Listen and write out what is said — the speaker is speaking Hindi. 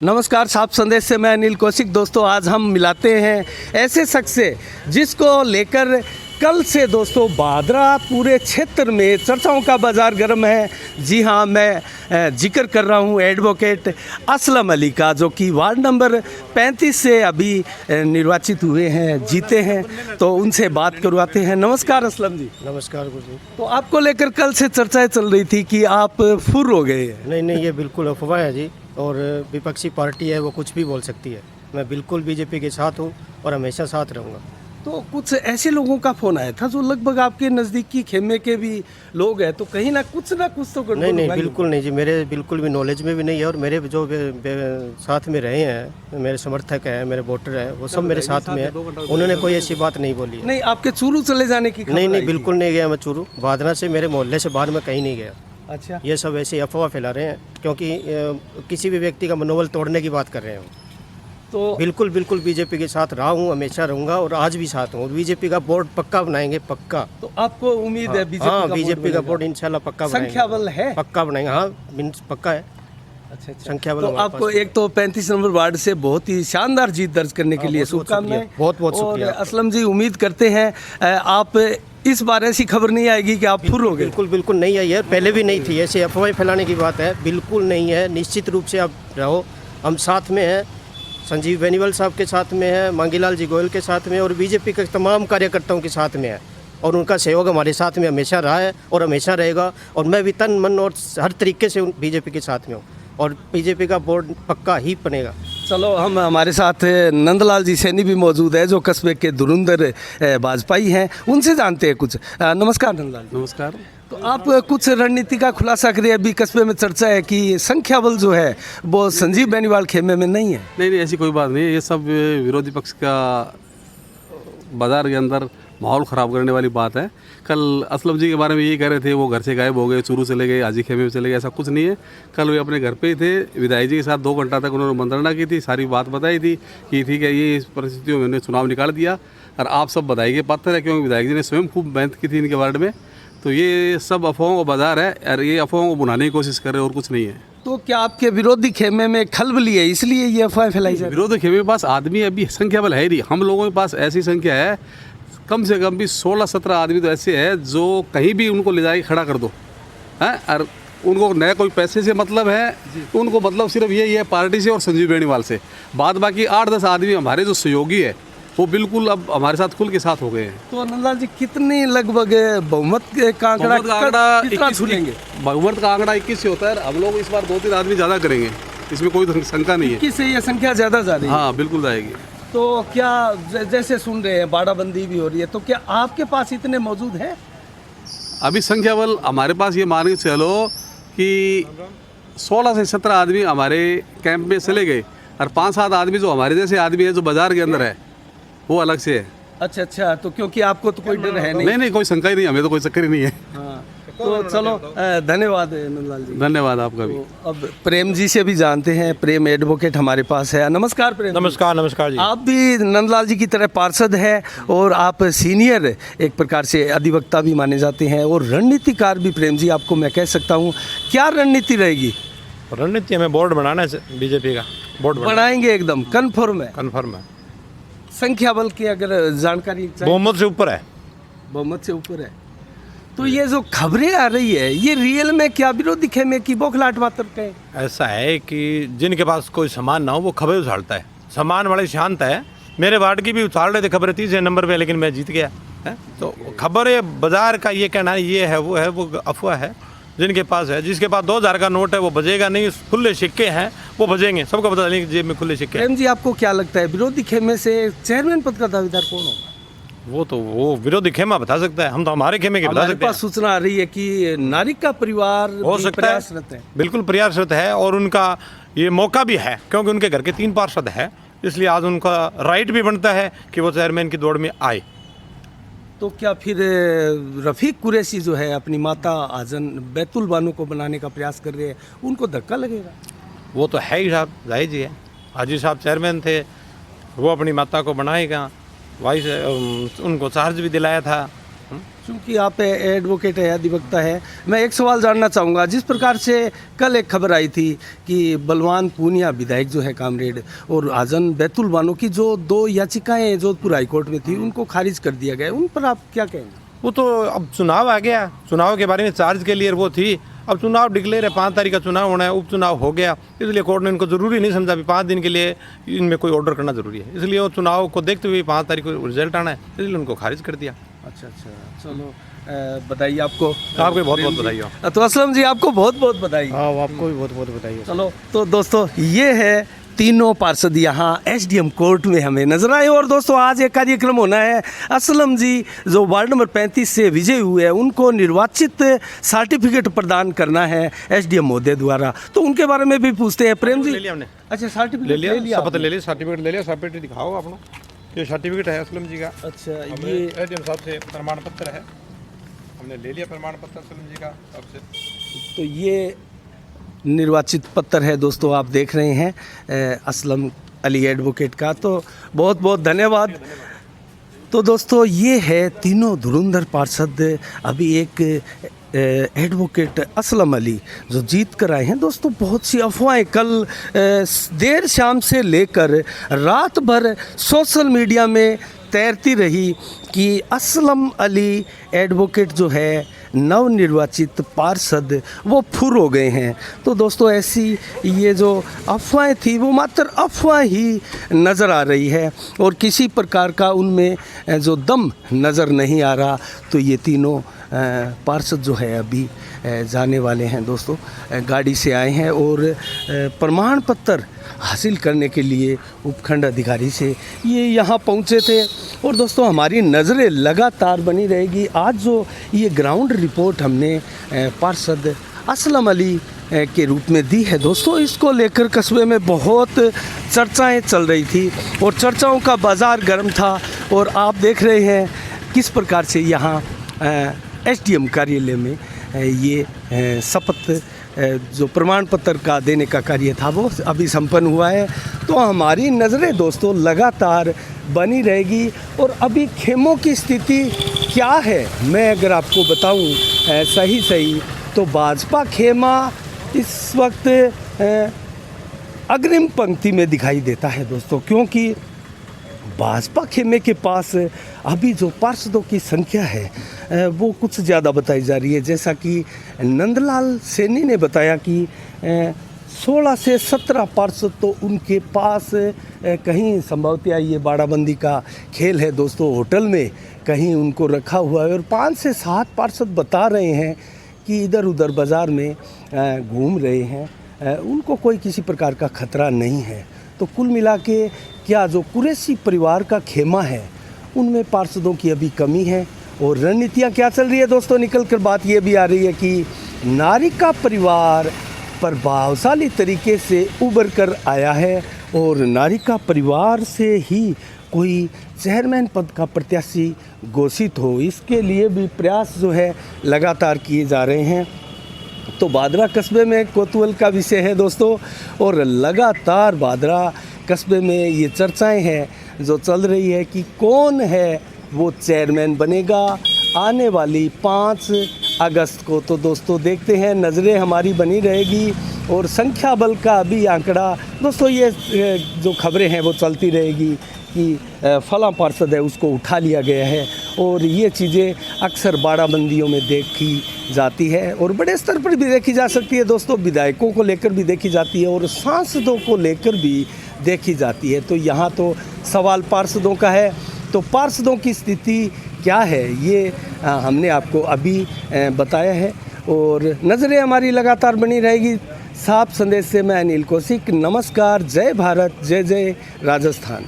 नमस्कार, साफ संदेश से मैं अनिल कौशिक। दोस्तों, आज हम मिलाते हैं ऐसे शख्स से जिसको लेकर कल से दोस्तों बादरा पूरे क्षेत्र में चर्चाओं का बाज़ार गर्म है। जी हाँ, मैं जिक्र कर रहा हूँ एडवोकेट असलम अली का, जो कि वार्ड नंबर 35 से अभी निर्वाचित हुए हैं, जीते हैं। तो उनसे बात करवाते हैं। नमस्कार असलम जी। नमस्कार गुरु जी। तो आपको लेकर कल से चर्चाएं चल रही थी कि आप फुर हो गए हैं। नहीं, ये बिल्कुल अफवाह है जी। और विपक्षी पार्टी है, वो कुछ भी बोल सकती है। मैं बिल्कुल बीजेपी के साथ हूँ और हमेशा साथ रहूँगा। तो कुछ ऐसे लोगों का फ़ोन आया था जो लगभग आपके नज़दीकी खेमे के भी लोग हैं, तो कहीं ना कुछ तो गड़बड़। नहीं, बिल्कुल नहीं जी। मेरे बिल्कुल भी नॉलेज में भी नहीं है। और मेरे जो साथ में रहे हैं, मेरे समर्थक हैं, मेरे वोटर हैं, वो सब मेरे साथ में हैं। उन्होंने कोई ऐसी बात नहीं बोली है। नहीं, आपके चूरू चले जाने की खबर नहीं, आई थी। बिल्कुल नहीं गया मैं चूरू। बादरा से, मेरे मोहल्ले से बाहर मैं कहीं नहीं गया। अच्छा, ये सब ऐसी अफवाह फैला रहे हैं, क्योंकि किसी भी व्यक्ति का मनोबल तोड़ने की बात कर रहे हैं। तो बिल्कुल बीजेपी के साथ रहा हूँ, हमेशा रहूँगा और आज भी साथ हूँ। बीजेपी का बोर्ड पक्का बनाएंगे, पक्का। तो आपको उम्मीद है बीजेपी का बोर्ड इंशाल्लाह पक्का बनाएंगे। संख्या बल है, पक्का बनाएंगे। हाँ, पक्का है। अच्छा। संख्या बल तो आपको एक तो 35 नंबर वार्ड से बहुत ही शानदार जीत दर्ज करने के लिए शुभकामनाएं। बहुत शुक्रिया। और असलम जी, उम्मीद करते हैं आप इस बार ऐसी खबर नहीं आएगी कि आप फुर हो गए। बिल्कुल नहीं आई है, पहले भी नहीं थी। ऐसे अफवाह फैलाने की बात है, बिल्कुल नहीं है। निश्चित रूप से आप रहो, हम साथ में हैं। संजीव बेनीवाल साहब के साथ में है, मांगीलाल जी गोयल के साथ में, और बीजेपी के तमाम कार्यकर्ताओं के साथ में है। और उनका सहयोग हमारे साथ में हमेशा रहा है और हमेशा रहेगा। और मैं भी तन मन और हर तरीके से बीजेपी के साथ में हूँ और बीजेपी का बोर्ड पक्का ही बनेगा। चलो, हम हमारे साथ नंदलाल जी सैनी भी मौजूद है, जो कस्बे के धुरंधर भाजपाई हैं। उनसे जानते हैं कुछ। नमस्कार नंदलाल जी। नमस्कार। तो आप कुछ रणनीति का खुलासा करिए। अभी कस्बे में चर्चा है कि संख्या बल जो है वो संजीव बेनीवाल खेमे में नहीं है। नहीं, ऐसी कोई बात नहीं है। ये सब विरोधी पक्ष का बाजार के अंदर माहौल ख़राब करने वाली बात है। कल असलम जी के बारे में यही कह रहे थे, वो घर से गायब हो गए, चूरू चले गए, हाजी खेमे में चले गए। ऐसा कुछ नहीं है। कल वे अपने घर पे ही थे। विधायक जी के साथ 2 घंटा तक उन्होंने मंत्रणा की थी, सारी बात बताई थी कि ठीक है, ये इस परिस्थितियों में उन्होंने चुनाव निकाल दिया। और आप सब बधाई के पात्र है, क्योंकि विधायक जी ने स्वयं खूब मेहनत की थी इनके वार्ड में। तो ये सब अफवाहों का बाजार है और ये अफवाहों को बुनाने की कोशिश कर रहे हैं, और कुछ नहीं है। तो क्या आपके विरोधी खेमे में खलबली है, इसलिए ये अफवाह फैलाई जा रही है? विरोधी खेमे के पास आदमी अभी संख्या बल है ही नहीं। हम लोगों के पास ऐसी संख्या है, कम से कम भी 16-17 आदमी तो ऐसे हैं जो कहीं भी उनको ले जाके खड़ा कर दो हैं। और उनको नया कोई पैसे से मतलब है, उनको मतलब सिर्फ यही है पार्टी से और संजीव बेनीवाल से। बाद बाकी 8-10 आदमी हमारे जो सहयोगी है, वो बिल्कुल अब हमारे साथ खुल के साथ हो गए हैं। तो नंदलाल जी, कितनी लगभग बहुमत का आंकड़ा कितना छूलेंगे? बहुमत का आंकड़ा 21 से होता है। हम लोग इस बार 2-3 आदमी ज़्यादा करेंगे, इसमें कोई शंका नहीं है। 21 से ये संख्या ज़्यादा जा रही है? हाँ, बिल्कुल जाएगी। तो क्या जैसे सुन रहे हैं बाड़ाबंदी भी हो रही है, तो क्या आपके पास इतने मौजूद हैं? अभी संख्या बल हमारे पास ये मान के चलो कि 16 से 17 आदमी हमारे कैंप में चले गए, और 5-7 आदमी जो हमारे जैसे आदमी है जो बाजार के अंदर है, वो अलग से है। अच्छा। तो क्योंकि आपको तो कोई डर है नहीं, कोई शंका ही नहीं, हमें तो कोई चक्कर ही नहीं है। हाँ, तो चलो, धन्यवाद नंदलाल जी। धन्यवाद आपका भी। तो अब प्रेम जी से भी जानते हैं। प्रेम एडवोकेट हमारे पास है। नमस्कार प्रेम। नमस्कार जी। आप भी नंदलाल जी की तरह पार्षद है और आप सीनियर एक प्रकार से अधिवक्ता भी माने जाते हैं और रणनीतिकार भी। प्रेम जी, आपको मैं कह सकता हूँ, क्या रणनीति रहेगी? रणनीति हमें बोर्ड बनाना है, बीजेपी का बोर्ड बनाएंगे, एकदम कन्फर्म है? कन्फर्म है। संख्या बल की अगर जानकारी बहुमत से ऊपर है। बहुमत से ऊपर है। तो ये जो खबरें आ रही है, ये रियल में क्या विरोधी खेमे की बौखलाहट मात्र है? ऐसा है कि जिनके पास कोई सामान ना हो वो खबरें उछालता है। सामान वाले शांत है। मेरे वार्ड की भी उछाल रहे थे खबरें 30 नंबर पे, लेकिन मैं जीत गया है। तो खबरें बाजार का ये कहना ये है वो अफवाह है। जिनके पास है, जिसके पास 2000 का नोट है वो बजेगा नहीं, खुले सिक्के हैं वो बजेंगे। सबको पता नहीं जेब में खुले सिक्के। प्रेम जी, आपको क्या लगता है विरोधी खेमे से चेयरमैन पद का दावेदार कौन होगा? वो विरोधी खेमा बता सकता है। हम तो हमारे खेमे के बता सकते हैं। हमारे पास सूचना आ रही है कि नारिक का परिवार हो सकता है, बिल्कुल प्रयासरत है और उनका ये मौका भी है, क्योंकि उनके घर के 3 पार्षद है। इसलिए आज उनका राइट भी बनता है कि वो चेयरमैन की दौड़ में आए। तो क्या फिर रफ़ीक कुरैशी जो है अपनी माता आजन बैतुल बानो को बनाने का प्रयास कर रहे हैं, उनको धक्का लगेगा? वो तो है ही साहब, जाहिर जी है। हाजी साहब चेयरमैन थे, वो अपनी माता को बनाएगा। वाइस उनको चार्ज भी दिलाया था। चूँकि आप एडवोकेट है, अधिवक्ता है, मैं एक सवाल जानना चाहूँगा। जिस प्रकार से कल एक खबर आई थी कि बलवान पूनिया विधायक जो है कामरेड और आजम बैतुल बानो की जो 2 याचिकाएं जोधपुर हाईकोर्ट में थी उनको खारिज कर दिया गया, उन पर आप क्या कहेंगे? वो तो अब चुनाव आ गया, चुनाव के बारे में चार्ज के लिए वो थी। अब चुनाव डिक्लेयर है, 5 तारीख का चुनाव होना है, उपचुनाव हो गया, इसलिए कोर्ट ने इनको ज़रूरी नहीं समझा भी 5 दिन के लिए इनमें कोई ऑर्डर करना ज़रूरी है, इसलिए वो चुनाव को देखते हुए 5 तारीख को रिजल्ट आना है, इसलिए उनको खारिज कर दिया। अच्छा, चलो बधाई आपको। आपको बहुत बहुत बधाई हो। तो असलम जी आपको बहुत बहुत बधाई। हाँ, आपको भी बहुत बहुत बधाई। चलो तो दोस्तों ये है तीनों पार्षद यहाँ एसडीएम कोर्ट में हमें नजर आए। और दोस्तों आज एक कार्यक्रम होना है। असलम जी जो वार्ड नंबर 35 से विजय हुए हैं उनको निर्वाचित सर्टिफिकेट प्रदान करना है एसडीएम महोदय द्वारा, तो उनके बारे में भी पूछते हैं। प्रेम जी ले लिया हमने। अच्छा, सर्टिफिकेट ले लिया, शपथ आपने? ले लिया, सर्टिफिकेट ले लिया। सर्टिफिकेट दिखाओ अपना, ये सर्टिफिकेट है असलम जी का। अच्छा, ये ये एसडीएम साहब से प्रमाण पत्र है, हमने ले लिया प्रमाण पत्र असलम जी का आपसे। तो ये निर्वाचित पत्र है दोस्तों, आप देख रहे हैं असलम अली एडवोकेट का, तो बहुत बहुत धन्यवाद। तो दोस्तों ये है तीनों धुरंधर पार्षद, अभी एक एडवोकेट असलम अली जो जीत कर आए हैं। दोस्तों बहुत सी अफवाहें कल देर शाम से लेकर रात भर सोशल मीडिया में तैरती रही कि असलम अली एडवोकेट जो है नवनिर्वाचित पार्षद वो फुर हो गए हैं। तो दोस्तों ऐसी ये जो अफवाहें थी वो मात्र अफवाह ही नज़र आ रही है और किसी प्रकार का उनमें जो दम नज़र नहीं आ रहा। तो ये तीनों पार्षद जो है अभी जाने वाले हैं दोस्तों, गाड़ी से आए हैं और प्रमाण पत्र हासिल करने के लिए उपखंड अधिकारी से ये यहाँ पहुँचे थे। और दोस्तों हमारी नज़रें लगातार बनी रहेगी। आज जो ये ग्राउंड रिपोर्ट हमने पार्षद असलम अली के रूप में दी है दोस्तों, इसको लेकर कस्बे में बहुत चर्चाएं चल रही थी और चर्चाओं का बाज़ार गर्म था। और आप देख रहे हैं किस प्रकार से यहाँ एसडीएम कार्यालय में ये शपथ जो प्रमाण पत्र का देने का कार्य था वो अभी संपन्न हुआ है। तो हमारी नज़रें दोस्तों लगातार बनी रहेगी। और अभी खेमों की स्थिति क्या है मैं अगर आपको बताऊं सही तो भाजपा खेमा इस वक्त अग्रिम पंक्ति में दिखाई देता है दोस्तों, क्योंकि भाजपा खेमे के पास अभी जो पार्षदों की संख्या है वो कुछ ज़्यादा बताई जा रही है। जैसा कि नंदलाल सैनी ने बताया कि 16 से 17 पार्षद तो उनके पास कहीं संभवतः ये बाड़ाबंदी का खेल है दोस्तों, होटल में कहीं उनको रखा हुआ है। और 5 से 7 पार्षद बता रहे हैं कि इधर उधर बाज़ार में घूम रहे हैं, उनको कोई किसी प्रकार का खतरा नहीं है। तो कुल मिला के क्या जो कुरैशी परिवार का खेमा है उनमें पार्षदों की अभी कमी है। और रणनीतियाँ क्या चल रही है दोस्तों, निकल कर बात ये भी आ रही है कि नारिका परिवार प्रभावशाली तरीके से उभर कर आया है और नारिका परिवार से ही कोई चेयरमैन पद का प्रत्याशी घोषित हो, इसके लिए भी प्रयास जो है लगातार किए जा रहे हैं। तो बादरा कस्बे में कौतूहल का विषय है दोस्तों और लगातार बादरा कस्बे में ये चर्चाएं हैं जो चल रही है कि कौन है वो चेयरमैन बनेगा आने वाली 5 अगस्त को। तो दोस्तों देखते हैं, नज़रें हमारी बनी रहेगी और संख्या बल का अभी आंकड़ा दोस्तों ये जो खबरें हैं वो चलती रहेगी कि फलां पार्षद है उसको उठा लिया गया है। और ये चीज़ें अक्सर बाड़ाबंदियों में देखी जाती है और बड़े स्तर पर भी देखी जा सकती है दोस्तों, विधायकों को लेकर भी देखी जाती है और सांसदों को लेकर भी देखी जाती है। तो यहाँ तो सवाल पार्षदों का है। तो पार्षदों की स्थिति क्या है ये हमने आपको अभी बताया है और नज़रें हमारी लगातार बनी रहेगी। साफ संदेश से मैं अनिल कौशिक, नमस्कार, जय भारत, जय जय राजस्थान।